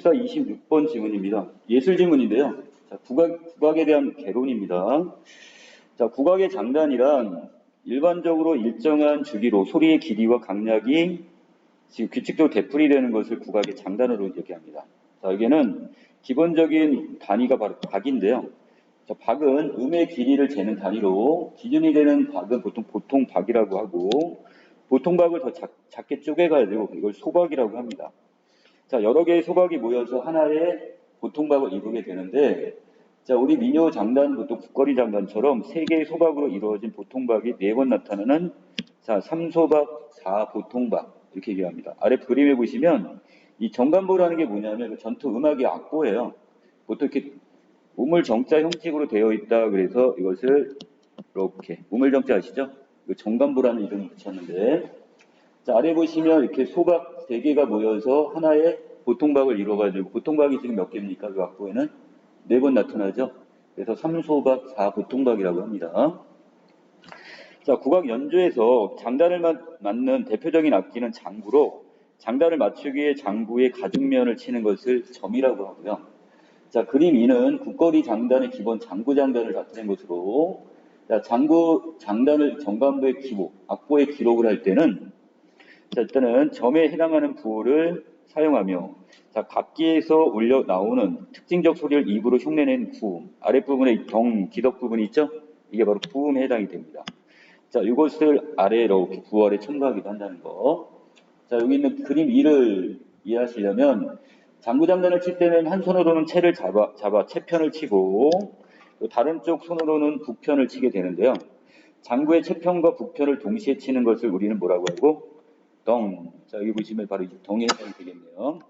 24, 26번 지문입니다. 예술 지문인데요. 자, 국악에 대한 개론입니다. 자, 국악의 장단이란 일반적으로 일정한 주기로 소리의 길이와 강약이 지금 규칙적으로 되풀이되는 것을 국악의 장단으로 얘기합니다. 자, 여기는 기본적인 단위가 바로 박인데요. 자, 박은 음의 길이를 재는 단위로 기준이 되는 박은 보통 박이라고 하고 보통 박을 더 작게 쪼개가지고 이걸 소박이라고 합니다. 자, 여러 개의 소박이 모여서 하나의 보통박을 이루게 되는데, 자, 우리 민요 장단, 보통 국거리 장단처럼 세 개의 소박으로 이루어진 보통박이 네 번 나타나는, 자, 3소박, 4보통박, 이렇게 얘기합니다. 아래 그림에 보시면, 이 정간보라는 게 뭐냐면, 전투 음악의 악보예요. 보통 이렇게 우물정자 형식으로 되어 있다, 그래서 이것을 이렇게, 우물정자 아시죠? 정간보라는 이름을 붙였는데, 자, 아래 보시면 이렇게 소박 3개가 모여서 하나의 보통박을 이루어가지고, 보통박이 지금 몇 개입니까? 그 악보에는 4번 나타나죠? 그래서 3소박, 4보통박이라고 합니다. 자, 국악 연주에서 장단을 맞는 대표적인 악기는 장구로, 장단을 맞추기 위해 장구의 가죽면을 치는 것을 점이라고 하고요. 자, 그림 2는 국거리 장단의 기본 장구 장단을 나타낸 것으로, 자, 장구 장단을 정간부의 기록, 악보에 기록을 할 때는, 자, 일단은 점에 해당하는 부호를 사용하며, 자, 각기에서 울려 나오는 특징적 소리를 입으로 흉내낸 구음, 아랫부분에 기덕 부분이 있죠? 이게 바로 구음에 해당이 됩니다. 자, 이것을 아래로 이렇게 부호에 첨가하기도 한다는 거. 자, 여기 있는 그림 2를 이해하시려면, 장구장단을 칠 때는 한 손으로는 채를 잡아 채편을 치고, 또 다른 쪽 손으로는 북편을 치게 되는데요. 장구의 채편과 북편을 동시에 치는 것을 우리는 뭐라고 하고? 덩. 자, 여기 보시면 바로 덩이 해당이 되겠네요.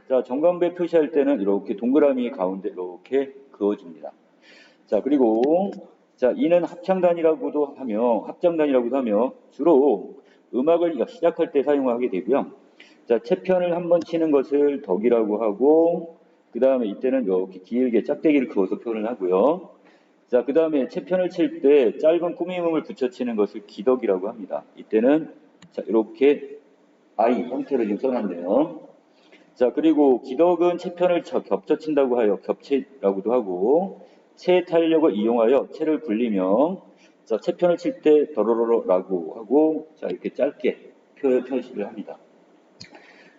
자, 정간부에 표시할 때는 이렇게 동그라미 가운데 이렇게 그어줍니다. 자, 그리고, 자, 이는 합창단이라고도 하며, 주로 음악을 시작할 때 사용하게 되고요. 자, 채편을 한번 치는 것을 덕이라고 하고, 그 다음에 이때는 이렇게 길게 짝대기를 그어서 표현을 하고요. 자, 그 다음에 채편을 칠 때 짧은 꾸밈음을 붙여치는 것을 기덕이라고 합니다. 이때는, 자, 이렇게 I 형태로 지금 써놨네요. 자, 그리고 기덕은 채편을 겹쳐친다고 하여 겹치라고도 하고, 채의 탄력을 이용하여 채를 굴리며, 자, 채편을 칠 때 더러러라고 하고, 자, 이렇게 짧게 표시를 합니다.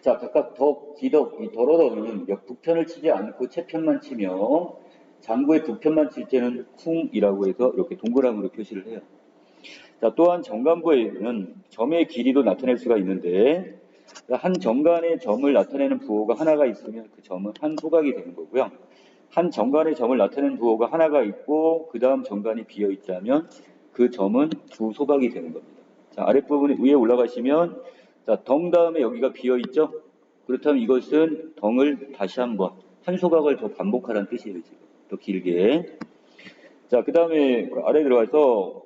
자, 각각 덕, 기덕, 이 더러러는 북편을 치지 않고 채편만 치며, 장구의 북편만 칠 때는 쿵이라고 해서 이렇게 동그라미로 표시를 해요. 자, 또한 정간부에는 점의 길이도 나타낼 수가 있는데, 한 정간의 점을 나타내는 부호가 하나가 있으면 그 점은 한 소각이 되는 거고요. 한 정간의 점을 나타내는 부호가 하나가 있고 그 다음 정간이 비어 있다면 그 점은 두 소각이 되는 겁니다. 자, 아랫부분에 위에 올라가시면, 자, 덩 다음에 여기가 비어 있죠? 그렇다면 이것은 덩을 다시 한번 한 소각을 더 반복하라는 뜻이에요, 지금. 더 길게. 자, 그 다음에 아래 들어가서,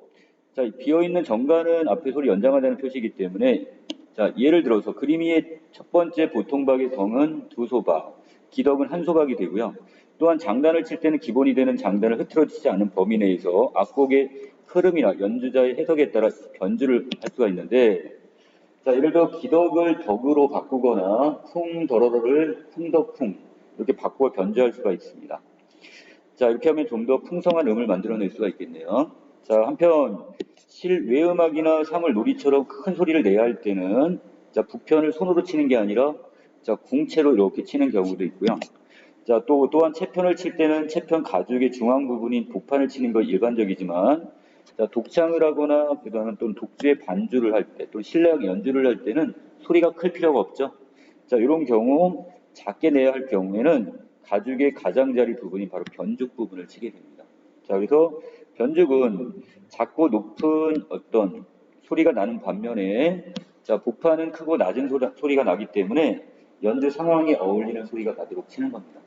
자, 비어있는 정간은 앞에 소리 연장하다는 표시이기 때문에, 자, 예를 들어서 그림 위의 첫 번째 보통박의 덩은 두 소박, 기덕은 한 소박이 되고요. 또한 장단을 칠 때는 기본이 되는 장단을 흐트러지지 않은 범위 내에서 악곡의 흐름이나 연주자의 해석에 따라 변주를 할 수가 있는데, 자, 예를 들어 기덕을 덕으로 바꾸거나 쿵더러러를 쿵덕쿵 이렇게 바꾸어 변주할 수가 있습니다. 자, 이렇게 하면 좀 더 풍성한 음을 만들어낼 수가 있겠네요. 자, 한편 실외음악이나 사물 놀이처럼 큰 소리를 내야 할 때는, 자, 북편을 손으로 치는 게 아니라, 자, 궁채로 이렇게 치는 경우도 있고요. 자, 또한 채편을 칠 때는 채편 가죽의 중앙 부분인 복판을 치는 거 일반적이지만, 자, 독창을 하거나 그다음에 또는 독주의 반주를 할 때, 또 실내악 연주를 할 때는 소리가 클 필요가 없죠. 자, 이런 경우 작게 내야 할 경우에는 가죽의 가장자리 부분이 바로 변죽 부분을 치게 됩니다. 자, 그래서 변죽은 작고 높은 어떤 소리가 나는 반면에, 자, 복판은 크고 낮은 소리가 나기 때문에 연주 상황에 어울리는 소리가 나도록 치는 겁니다.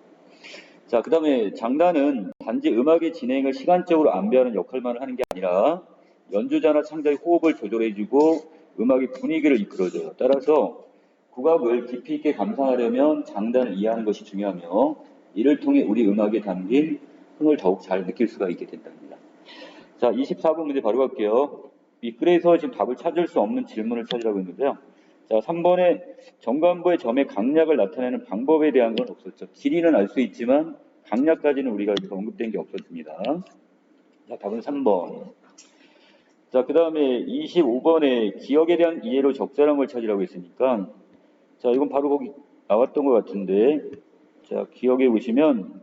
자, 그 다음에 장단은 단지 음악의 진행을 시간적으로 안배하는 역할만 하는 게 아니라 연주자나 창자의 호흡을 조절해주고 음악의 분위기를 이끌어줘요. 따라서 국악을 깊이 있게 감상하려면 장단을 이해하는 것이 중요하며 이를 통해 우리 음악에 담긴 흥을 더욱 잘 느낄 수가 있게 된답니다. 자, 24번 문제 바로 갈게요. 이 글에서 지금 답을 찾을 수 없는 질문을 찾으라고 했는데요. 자, 3번에 정관부의 점의 강약을 나타내는 방법에 대한 건 없었죠. 길이는 알 수 있지만 강약까지는 우리가 여기서 언급된 게 없었습니다. 자, 답은 3번. 자, 그 다음에 25번에 기억에 대한 이해로 적절한 걸 찾으라고 했으니까, 자, 이건 바로 거기 나왔던 것 같은데, 자, 기억해 보시면,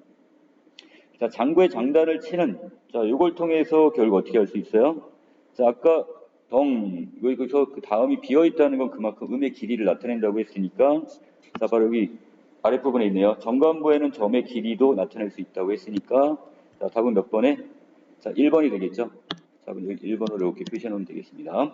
자, 장구의 장단을 치는, 자, 요걸 통해서 결국 어떻게 할 수 있어요? 자, 아까 여기서 그 다음이 비어 있다는 건 그만큼 음의 길이를 나타낸다고 했으니까, 자, 바로 여기 아랫부분에 있네요. 정관부에는 점의 길이도 나타낼 수 있다고 했으니까, 자, 답은 몇 번에? 자, 1번이 되겠죠? 자, 그럼 여기 1번으로 이렇게 표시해 놓으면 되겠습니다.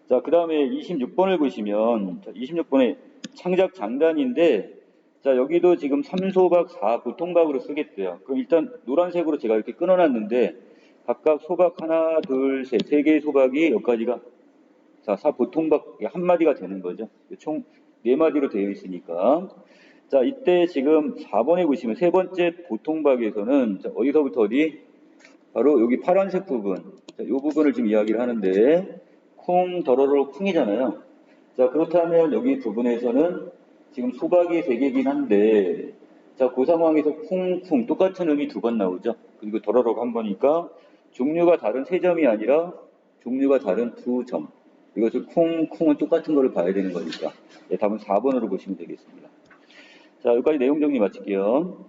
자, 그 다음에 26번을 보시면, 자, 26번에 창작 장단인데, 자, 여기도 지금 3소각 4보통각으로 쓰겠대요. 그럼 일단 노란색으로 제가 이렇게 끊어놨는데, 각각 소각 하나, 둘, 셋, 세 개의 소각이 여기까지가, 자, 4보통각 한 마디가 되는 거죠. 총 4마디로 되어 있으니까. 자, 이때 지금 4번에 보시면 세 번째 보통박에서는, 자, 어디서부터 어디? 바로 여기 파란색 부분, 자, 이 부분을 지금 이야기를 하는데, 콩, 더러러, 쿵이잖아요. 자, 그렇다면 여기 부분에서는 지금 소각이 3개긴 한데, 자, 그 상황에서 쿵, 쿵, 똑같은 음이 2번 나오죠. 그리고 더러러가 한 번이니까, 종류가 다른 3점이 아니라, 종류가 다른 2점. 이것을 쿵, 쿵은 똑같은 거를 봐야 되는 거니까. 네, 답은 4번으로 보시면 되겠습니다. 자, 여기까지 내용 정리 마칠게요.